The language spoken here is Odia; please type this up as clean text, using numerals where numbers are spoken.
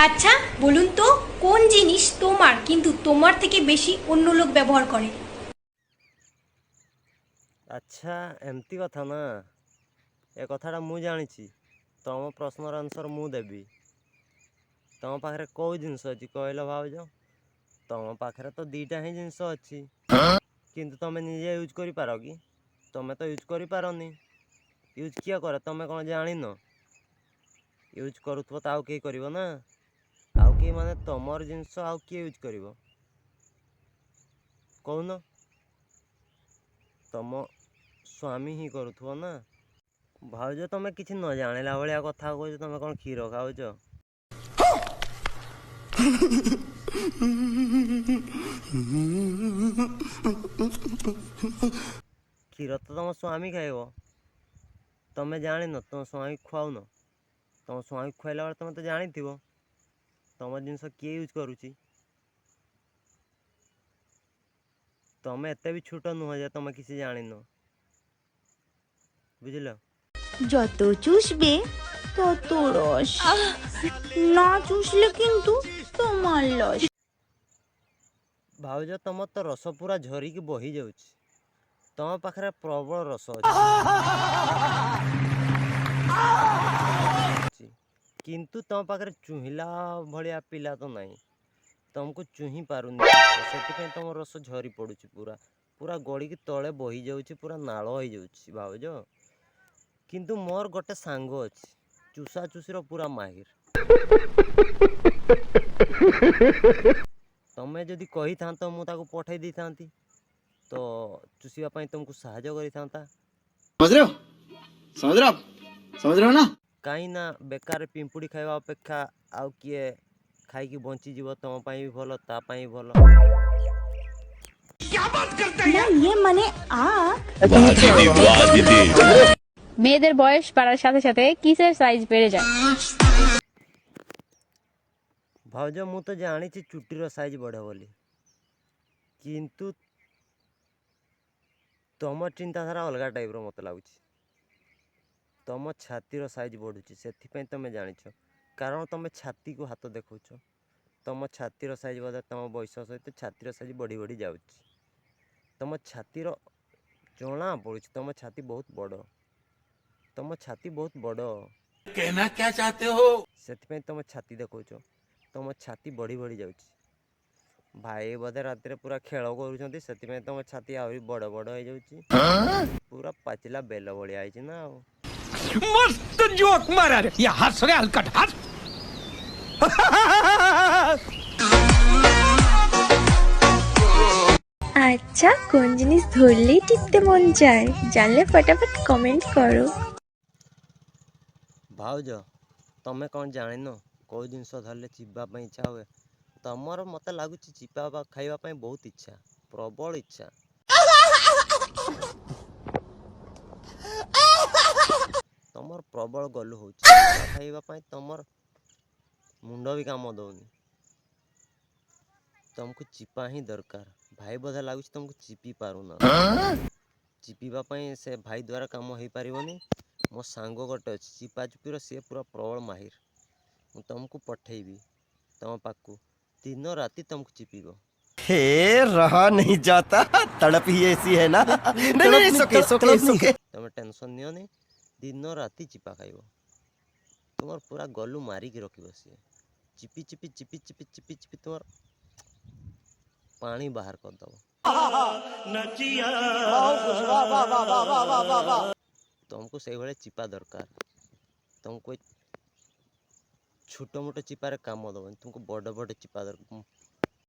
আচ্ছা বলুন তো কোন জিনিস তোমার কিন্তু তোমার থেকে বেশি অন্য লোক ব্যবহার করে? আচ্ছা এমতি কথা না, এ কথাটা ମୁଁ ଜାଣିଛି। ତମ ପ୍ରଶ୍ନର ଆନ୍ସର ମୁଁ ଦେବି। ତମ ପାଖରେ କେଉଁ ଜିନିଷ ଅଛି କହିଲ ଭାଉଜ? ତମ ପାଖରେ ତ ଦୁଇଟା ହିଁ ଜିନିଷ ଅଛି, କିନ୍ତୁ ତମେ ନିଜେ ୟୁଜ୍ କରିପାର କି? ତମେ ତ ୟୁଜ୍ କରିପାରନି। ୟୁଜ୍ କିଏ କରେ ତମେ କ'ଣ ଜାଣିନ? ୟୁଜ୍ କରୁଥିବ ତ ଆଉ କେହି କରିବ ନା। ଆଉ କେହି ମାନେ ତମର ଜିନିଷ ଆଉ କିଏ ୟୁଜ୍ କରିବ କହୁନ? ତମ ସ୍ୱାମୀ ହିଁ କରୁଥିବ ନା। ଭାଉଜ ତମେ କିଛି ନ ଜାଣିଲା ଭଳିଆ କଥା କହୁଛ। ତମେ କ'ଣ କ୍ଷୀର ଖାଉଛ? କ୍ଷୀର ତ ତମ ସ୍ୱାମୀ ଖାଇବ। ତମେ ଜାଣିନ? ତମ ସ୍ୱାମୀ ଖୁଆଉନ? ତମ ସ୍ୱାମୀ ଖୁଆଇଲା ବେଳେ ତମେ ତ ଜାଣିଥିବ ତମ ଜିନିଷ କିଏ ୟୁଜ୍ କରୁଛି। ତମେ ଏତେ ବି ଛୋଟ নুহ যে ତମে କିଛି জানিন, বুঝিল? যত চুষবে তত রস, না চুষলে কিন্তু তোমার লস। ଭାଉଜ ତମର ତ ରସ ପୁରା ଝରିକି ବହି ଯାଉଛି। ତମ ପାଖରେ ପ୍ରବଳ ରସ ଅଛି, କିନ୍ତୁ ତମ ପାଖରେ ଚୁହିଁଲା ଭଳିଆ ପିଲା ତ ନାହିଁ। ତମକୁ ଚୁହିଁ ପାରୁନି, ସେଥିପାଇଁ ତମ ରସ ଝରି ପଡ଼ୁଛି, ପୁରା ପୁରା ଗଡ଼ିକି ତଳେ ବହି ଯାଉଛି, ପୁରା ନାଳ ହେଇଯାଉଛି ଭାଉଜ। କିନ୍ତୁ ମୋର ଗୋଟେ ସାଙ୍ଗ ଅଛି, ଚୁଷା ଚୁଷିର ପୁରା ମାହିର। ତମେ ଯଦି କହିଥାନ୍ତ ମୁଁ ତାକୁ ପଠାଇ ଦେଇଥାନ୍ତି, ତ ଚୁଷିବା ପାଇଁ ତମକୁ ସାହାଯ୍ୟ କରିଥାନ୍ତା। समझ रहे हो? समझ रहे हो आप? समझ रहे हो ना? କାହିଁ ନା ବେକାର ପିମ୍ପୁଡ଼ି ଖାଇବା ଅପେକ୍ଷା ଆଉ କିଏ ଖାଇକି ବଞ୍ଚିଯିବ, ତମ ପାଇଁ ବି ଭଲ, ତା ପାଇଁ ବି ଭଲ। না ইয়ে মানে আ মেয়েদের বয়স বাড়ার সাথে সাথে কিসের সাইজ বেড়ে যায়? ଭାଉଜ ମୁଁ ତ ଜାଣିଛି ଚୁଟିର ସାଇଜ୍ ବଢ଼େ ବୋଲି, କିନ୍ତୁ ତମ ଚିନ୍ତାଧାରା ଅଲଗା ଟାଇପ୍ର ମୋତେ ଲାଗୁଛି। ତମ ଛାତିର ସାଇଜ୍ ବଢ଼ୁଛି, ସେଥିପାଇଁ ତମେ ଜାଣିଛ। କାରଣ ତମେ ଛାତିକୁ ହାତ ଦେଖାଉଛ। ତମ ଛାତିର ସାଇଜ୍ ବୋଧେ ତମ ବୟସ ସହିତ ଛାତିର ସାଇଜ୍ ବଢ଼ି ବଢ଼ି ଯାଉଛି। ତମ ଛାତିର ଜଣା ପଡ଼ୁଛି, ତମ ଛାତି ବହୁତ ବଡ଼। ତମ ଛାତି ବହୁତ ବଡ଼, कहना क्या चाहते हो? ସେଥିପାଇଁ ତମ ଛାତି ଦେଖାଉଛ। ତମ ଛାତି ବଢ଼ି ବଢ଼ି ଯାଉଛି। ଭାଇ ବୋଧେ ରାତିରେ ପୁରା ଖେଳ କରୁଛନ୍ତି, ସେଥିପାଇଁ ତମ ଛାତି ଆହୁରି ବଡ଼ ବଡ଼ ହେଇଯାଉଛି। ପୁରା ପାଚିଲା ବେଲ ଭଳିଆ ହେଇଛି ନା ଆଉ। मस्त जोक मारा रे, या हंस रे हलकट हंस। আচ্ছা কোন জিনিস ধরলেই টিপতে মন চায়? জানলে ফটাফট কমেন্ট করো। ଭାଉଜ ତମେ କ'ଣ ଜାଣିନ କେଉଁ ଜିନିଷ ଧରିଲେ ଚିପିବା ପାଇଁ ଇଚ୍ଛା ହୁଏ? ତମର ମୋତେ ଲାଗୁଛି ଚିପା ଖାଇବା ପାଇଁ ବହୁତ ଇଚ୍ଛା, ପ୍ରବଳ ଇଚ୍ଛା। ତମର ପ୍ରବଳ ଗଲୁ ହେଉଛି ଚିପା ଖାଇବା ପାଇଁ। ତମର ମୁଣ୍ଡ ବି କାମ ଦେଉନି, ତମକୁ ଚିପା ହିଁ ଦରକାର। ଭାଇ ବୋଧେ ଲାଗୁଛି ତମକୁ ଚିପି ପାରୁନ। ଚିପିବା ପାଇଁ ସେ ଭାଇ ଦ୍ୱାରା କାମ ହେଇପାରିବନି। ମୋ ସାଙ୍ଗ ଗୋଟେ ଅଛି ଚିପା ଚୁପିର, ସିଏ ପୁରା ପ୍ରବଳ ମାହିର। ମୁଁ ତମକୁ ପଠେଇବି ତମ ପାଖକୁ, ଦିନ ରାତି ତମକୁ ଚିପିବ। हे रहा नहीं जाता, तड़प ही ऐसी है ना। नहीं नहीं, सोके सोके सोके। ତମେ ଟେନସନ୍ ନିଅନି, ଦିନ ରାତି ଚିପା ଖାଇବ। ତୁମର ପୁରା ଗଲୁ ମାରିକି ରଖିବ ସିଏ। ଚିପି ଚିପି ଚିପି ଚିପି ଚିପି ଚିପି ତୁମର ପାଣି ବାହାର କରିଦେବ। ତମକୁ ସେଇଭଳିଆ ଚିପା ଦରକାର। ତମକୁ ଛୋଟ ମୋଟ ଚିପାରେ କାମ ଦେବନି, ତୁମକୁ ବଡ଼ ବଡ଼ ଚିପା ଦରକାର।